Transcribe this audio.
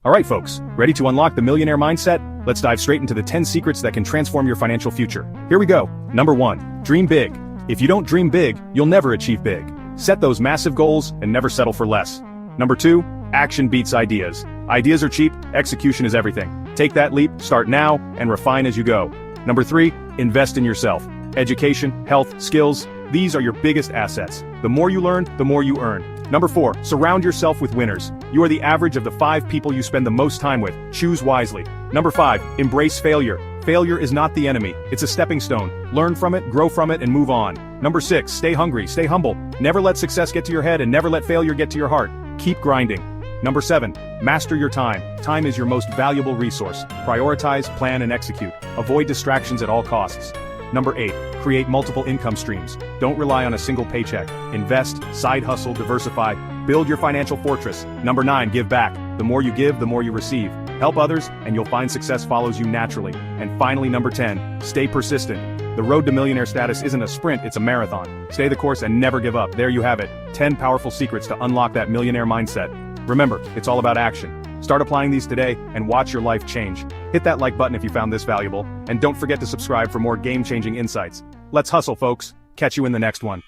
Alright folks, ready to unlock the millionaire mindset? Let's dive straight into the 10 secrets that can transform your financial future. Here we go. Number 1. Dream big. If you don't dream big, you'll never achieve big. Set those massive goals and never settle for less. Number 2. Action beats ideas. Ideas are cheap, execution is everything. Take that leap, start now, and refine as you go. Number 3. Invest in yourself. Education, health, skills, these are your biggest assets. The more you learn, the more you earn. Number 4. Surround yourself with winners. You are the average of the 5 people you spend the most time with. Choose wisely. Number 5. Embrace failure. Failure is not the enemy, it's a stepping stone. Learn from it, grow from it, and move on. Number 6. Stay hungry, stay humble. Never let success get to your head and never let failure get to your heart. Keep grinding. Number 7. Master your time. Time is your most valuable resource. Prioritize, plan, and execute. Avoid distractions at all costs. Number 8. Create multiple income streams. Don't rely on a single paycheck. Invest, side hustle, diversify. Build your financial fortress. Number 9. Give back. The more you give, the more you receive. Help others, and you'll find success follows you naturally. And finally, number 10. Stay persistent. The road to millionaire status isn't a sprint, it's a marathon. Stay the course and never give up. There you have it. 10 powerful secrets to unlock that millionaire mindset. Remember, it's all about action. Start applying these today and watch your life change. Hit that like button if you found this valuable, and don't forget to subscribe for more game-changing insights. Let's hustle, folks. Catch you in the next one.